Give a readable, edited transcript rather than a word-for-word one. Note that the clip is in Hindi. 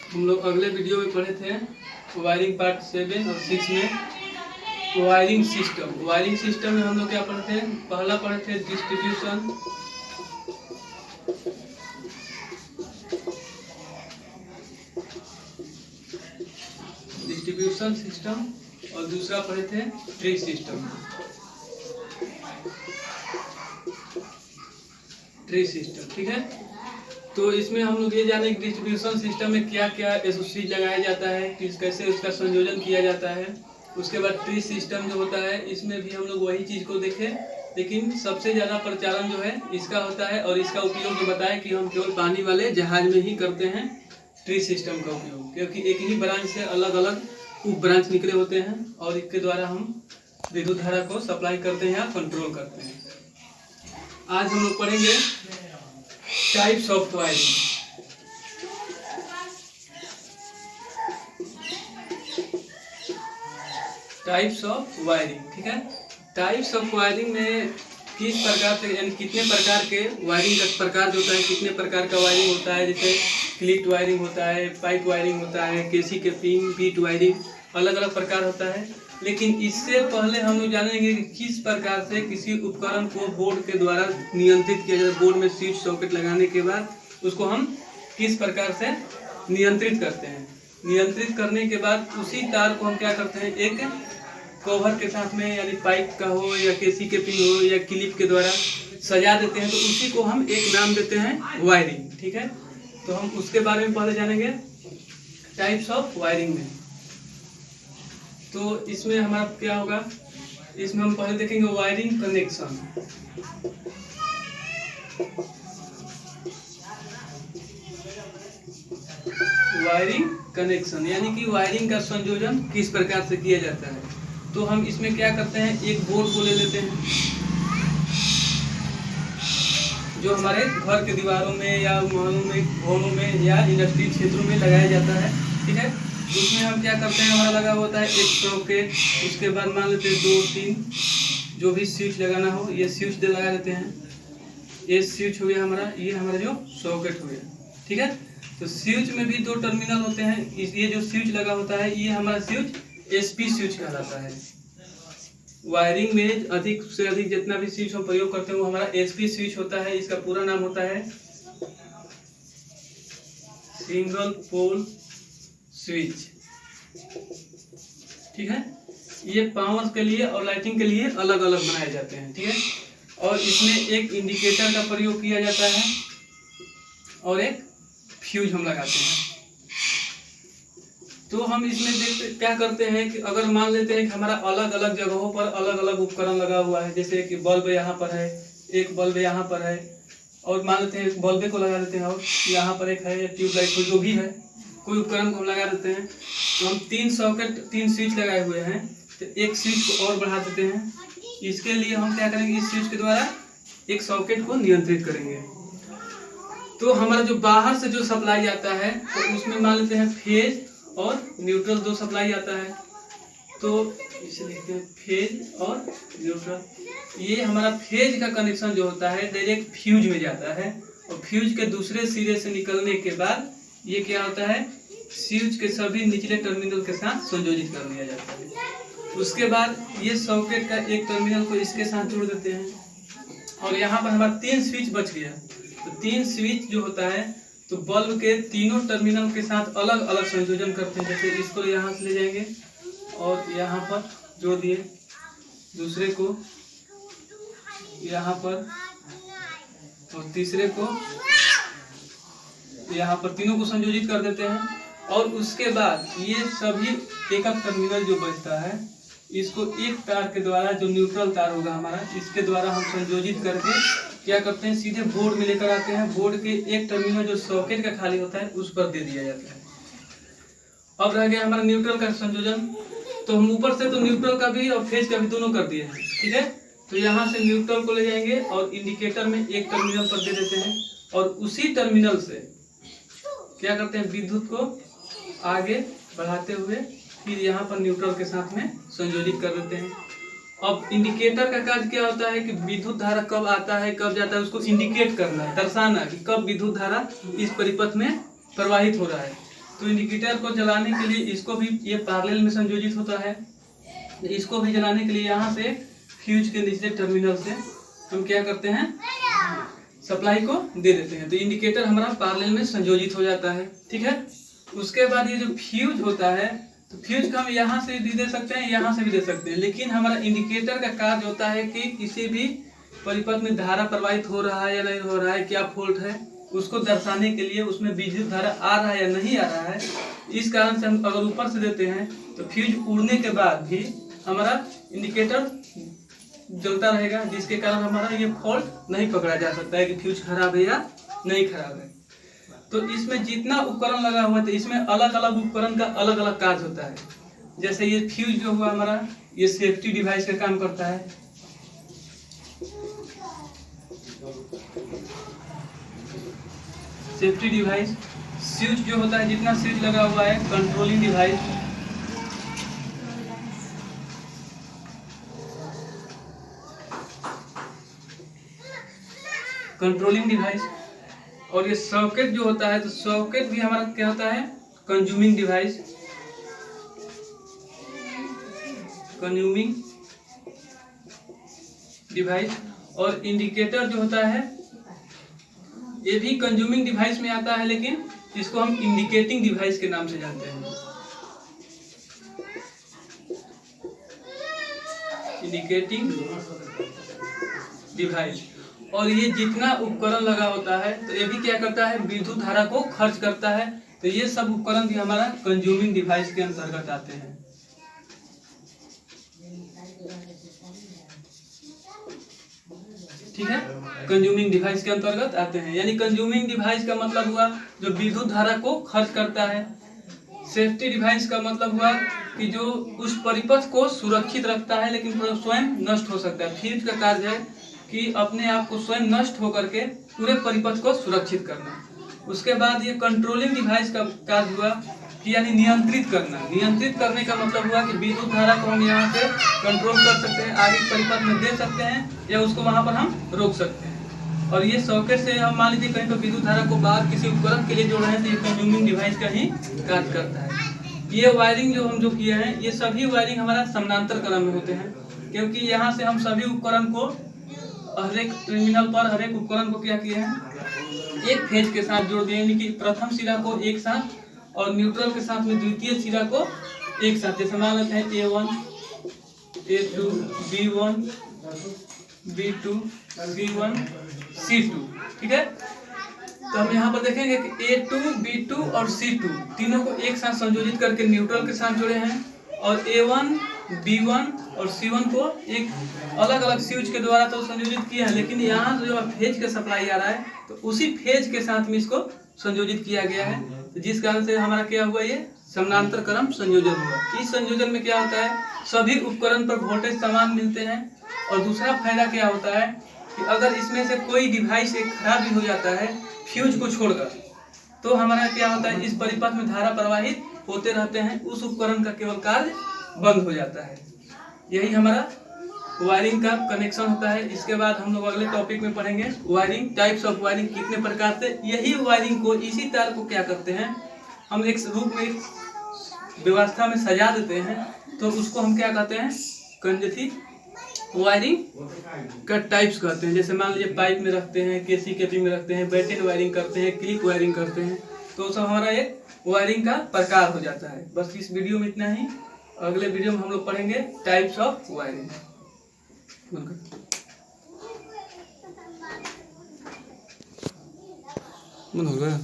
हम लोग अगले वीडियो में पढ़े थे वायरिंग पार्ट 7 और 6 में वायरिंग सिस्टम। वायरिंग सिस्टम में हम लोग क्या पढ़े थे? पहला पढ़े थे डिस्ट्रीब्यूशन सिस्टम और दूसरा पढ़े थे ट्री सिस्टम। ट्री सिस्टम, ठीक है। तो इसमें हम लोग ये जाने कि डिस्ट्रीब्यूशन सिस्टम में क्या क्या एसोसिएट लगाया जाता है, कैसे उसका संयोजन किया जाता है। उसके बाद ट्री सिस्टम जो होता है इसमें भी हम लोग वही चीज़ को देखें, लेकिन सबसे ज़्यादा प्रचलन जो है इसका होता है और इसका उपयोग जो बताया कि हम केवल पानी वाले जहाज में ही करते हैं ट्री सिस्टम का उपयोग, क्योंकि एक ही ब्रांच से अलग अलग उप ब्रांच निकले होते हैं और इसके द्वारा हम विद्युत धारा को सप्लाई करते हैं या कंट्रोल करते हैं। आज हम लोग पढ़ेंगे types of wiring. Types of wiring, ठीक है। टाइप्स ऑफ वायरिंग में किस प्रकार से, यानी कितने प्रकार के वायरिंग का प्रकार जो होता है, कितने प्रकार का वायरिंग होता है। जैसे क्लिट वायरिंग होता है, पाइप वायरिंग होता है, केसी के पिन बीट वायरिंग, अलग अलग प्रकार होता है। लेकिन इससे पहले हम लोग जानेंगे कि किस प्रकार से किसी उपकरण को बोर्ड के द्वारा नियंत्रित किया जाता है। बोर्ड में स्विच सॉकेट लगाने के बाद उसको हम किस प्रकार से नियंत्रित करते हैं। नियंत्रित करने के बाद उसी तार को हम क्या करते हैं, एक कवर के साथ में, यानी पाइप का हो या केसी के पिन हो या क्लिप के द्वारा सजा देते हैं, तो उसी को हम एक नाम देते हैं वायरिंग, ठीक है। तो हम उसके बारे में पहले जानेंगे टाइप्स ऑफ वायरिंग में। तो इसमें हमारा क्या होगा, इसमें हम पहले देखेंगे वायरिंग कनेक्शन। वायरिंग कनेक्शन यानी कि वायरिंग का संयोजन किस प्रकार से किया जाता है। तो हम इसमें क्या करते हैं, एक बोर्ड को ले लेते हैं जो हमारे घर के दीवारों में या महलों में, भवनों में या इंडस्ट्रियल क्षेत्रों में लगाया जाता है, ठीक है। उसमें हम क्या करते हैं, हमारा लगा होता है एक सॉकेट, उसके बाद मान लेते हैं 2-3 जो भी स्विच लगाना हो, ये स्विच लगा देते हैं। ये स्विच हो गया हमारा, ये हमारा जो सॉकेट हो गया, ठीक है। तो स्विच में भी 2 टर्मिनल होते हैं। ये जो स्विच लगा होता है ये हमारा स्विच एसपी स्विच कहलाता है। वायरिंग में अधिक से अधिक जितना भी स्विच हम प्रयोग करते हैं वो हमारा एसपी स्विच होता है। इसका पूरा नाम होता है सिंगल पोल स्विच, ठीक है। ये पावर के लिए और लाइटिंग के लिए अलग अलग बनाए जाते हैं, ठीक है। और इसमें एक इंडिकेटर का प्रयोग किया जाता है और एक फ्यूज हम लगाते हैं। तो हम इसमें देखते क्या करते हैं कि अगर मान लेते हैं कि हमारा अलग अलग जगहों पर अलग अलग उपकरण लगा हुआ है, जैसे कि बल्ब यहाँ पर है, एक बल्ब यहाँ पर है, और मान लेते हैं बल्बे को लगा देते हैं, और यहाँ पर एक है ट्यूबलाइट जो भी है, कोई उपकरण को हम लगा देते हैं। तो हम 3 सॉकेट 3 स्विच लगाए हुए हैं, तो एक स्विच को और बढ़ा देते हैं। इसके लिए हम क्या करेंगे, इस स्विच के द्वारा एक सॉकेट को नियंत्रित करेंगे। तो हमारा जो बाहर से जो सप्लाई आता है तो उसमें मान लेते हैं फेज और न्यूट्रल 2 सप्लाई आता है। तो इसे लिखते हैं फेज और न्यूट्रल। ये हमारा फेज का कनेक्शन जो होता है डायरेक्ट फ्यूज में जाता है, और फ्यूज के दूसरे सिरे से निकलने के बाद ये क्या होता है, स्विच के सभी निचले टर्मिनल के साथ संयोजित कर दिया जाता है। उसके बाद ये सॉकेट का एक टर्मिनल को इसके साथ जोड़ देते हैं, और यहाँ पर हमारा 3 स्विच बच गया। तो 3 स्विच जो होता है तो बल्ब के तीनों टर्मिनल के साथ अलग अलग संयोजन करते हैं। जैसे इसको यहाँ से ले जाएंगे और यहाँ पर जोड़ दिए, दूसरे को यहाँ पर, और तीसरे को यहाँ पर, तीनों को संयोजित कर देते हैं। और उसके बाद ये सभी एक टर्मिनल जो बचता है इसको एक तार के द्वारा, जो न्यूट्रल तार होगा हमारा, इसके द्वारा हम संयोजित करके क्या करते हैं, सीधे बोर्ड में लेकर आते हैं। बोर्ड के एक टर्मिनल जो सॉकेट का खाली होता है उस पर दे दिया जाता है। अब रह गया हमारा न्यूट्रल का संयोजन। तो हम ऊपर से तो न्यूट्रल का भी और फेज का भी दोनों कर दिए हैं, ठीक है। तो यहाँ से न्यूट्रल को ले जाएंगे और इंडिकेटर में एक टर्मिनल पर दे देते हैं, और उसी टर्मिनल से क्या करते हैं, विद्युत को आगे बढ़ाते हुए फिर यहाँ पर न्यूट्रल के साथ में संयोजित कर देते हैं। अब इंडिकेटर का कार्य क्या होता है कि विद्युत धारा कब आता है कब जाता है उसको इंडिकेट करना, दर्शाना कि कब विद्युत धारा इस परिपथ में प्रवाहित हो रहा है। तो इंडिकेटर को जलाने के लिए इसको भी ये पैरेलल में संयोजित होता है। इसको भी जलाने के लिए यहाँ से फ्यूज के नीचे टर्मिनल से हम क्या करते हैं, सप्लाई को दे देते हैं। तो इंडिकेटर हमारा पैरेलल में संयोजित हो जाता है। ठीक है, उसके बाद ये जो फ्यूज होता है, तो फ्यूज का हम यहाँ से भी दे सकते हैं, यहाँ से भी दे सकते हैं। लेकिन हमारा इंडिकेटर का कार्य होता है कि किसी भी परिपथ में धारा प्रवाहित हो रहा है या नहीं हो रहा है, क्या फॉल्ट है, उसको दर्शाने के लिए उसमें विद्युत धारा आ रहा है या नहीं आ रहा है। इस कारण से हम अगर ऊपर से देते हैं तो फ्यूज उड़ने के बाद भी हमारा इंडिकेटर जलता रहेगा, जिसके कारण हमारा ये फॉल्ट नहीं पकड़ा जा सकता है कि फ्यूज खराब है या नहीं खराब है। तो इसमें जितना उपकरण लगा हुआ है, इसमें अलग अलग उपकरण का अलग अलग कार्य होता है। जैसे ये फ्यूज जो हुआ हमारा, ये सेफ्टी डिवाइस का काम करता है। सेफ्टी डिवाइस, स्विच जो होता है, जितना स्विच लगा हुआ है, कंट्रोलिंग डिवाइस, कंट्रोलिंग डिवाइस। और ये सॉकेट जो होता है, तो सॉकेट भी हमारा क्या होता है, कंज्यूमिंग डिवाइस, कंज्यूमिंग डिवाइस। और इंडिकेटर जो होता है ये भी कंज्यूमिंग डिवाइस में आता है, लेकिन इसको हम इंडिकेटिंग डिवाइस के नाम से जानते हैं। Indicating device. और ये जितना उपकरण लगा होता है, तो ये भी क्या करता है, विद्युत धारा को खर्च करता है। तो ये सब उपकरण भी हमारा कंज्यूमिंग डिवाइस के अंतर्गत आते हैं। ठीक है, कंज्यूमिंग डिवाइस के अंतर्गत आते हैं। यानी कंज्यूमिंग डिवाइस का मतलब हुआ जो विद्युत धारा को खर्च करता है। सेफ्टी डिवाइस का मतलब हुआ कि जो उस परिपथ को सुरक्षित रखता है, लेकिन स्वयं नष्ट हो सकता है। फ्यूज का कार्य है कि अपने आप को स्वयं नष्ट होकर के पूरे परिपथ को सुरक्षित करना। उसके बाद ये कंट्रोलिंग डिवाइस का कार्य हुआ कि यानी नियंत्रित करना। नियंत्रित करने का मतलब हुआ कि विद्युत धारा को हम यहाँ से कंट्रोल कर सकते हैं, आगे परिपथ में दे सकते हैं या उसको वहाँ पर हम रोक सकते हैं। और ये सॉकेट से हम मान लीजिए कहीं पर विद्युत धारा को बाहर किसी उपकरण के लिए जोड़ रहे हैं, तो ये कंज्यूमिंग डिवाइस का ही कार्य करता है। ये वायरिंग जो हम किए हैं, ये सभी वायरिंग हमारा समानांतर क्रम में होते हैं, क्योंकि यहाँ से हम सभी उपकरण को हर एक टर्मिनल पर हर एक उपकरण को क्या किए हैं, एक फेज के साथ जोड़ दिए। यानी कि प्रथम सिरा को एक साथ और न्यूट्रल के साथ में द्वितीय सिरा को एक साथ। जैसे मान लेते हैं A1, A2, B1, B2, C1, C2। ठीक है, तो हम यहाँ पर देखेंगे कि A2, B2 और C2 तीनों को एक साथ संयोजित करके न्यूट्रल के साथ जोड़े हैं, और A1, B1 और C1 को एक अलग अलग स्विच के द्वारा तो संयोजित किया है, लेकिन यहाँ जो फेज का सप्लाई आ रहा है, तो उसी फेज के साथ में इसको संयोजित किया गया है। तो जिस कारण से हमारा क्या हुआ, ये समानांतर क्रम संयोजन हुआ। इस संयोजन में क्या होता है, सभी उपकरण पर वोल्टेज समान मिलते हैं। और दूसरा फायदा क्या होता है कि अगर इसमें से कोई डिवाइस एक खराब भी हो जाता है फ्यूज को छोड़कर, तो हमारा क्या होता है, इस परिपथ में धारा प्रवाहित होते रहते हैं, उस उपकरण का केवल कार्य बंद हो जाता है। यही हमारा वायरिंग का कनेक्शन होता है। इसके बाद हम लोग अगले टॉपिक में पढ़ेंगे वायरिंग, टाइप्स ऑफ वायरिंग, कितने प्रकार से। यही वायरिंग को, इसी तार को क्या करते हैं, हम एक रूप में व्यवस्था में सजा देते हैं, तो उसको हम क्या कहते हैं, कंजथी वायरिंग का टाइप्स कहते हैं। जैसे मान लीजिए पाइप में रखते हैं, केसी केपी में रखते हैं, बेटेड वायरिंग करते हैं, क्लिप वायरिंग करते हैं, तो सब हमारा एक वायरिंग का प्रकार हो जाता है। बस इस वीडियो में इतना ही। अगले वीडियो में हम लोग पढ़ेंगे टाइप्स ऑफ वायरिंग। बंद हो गया।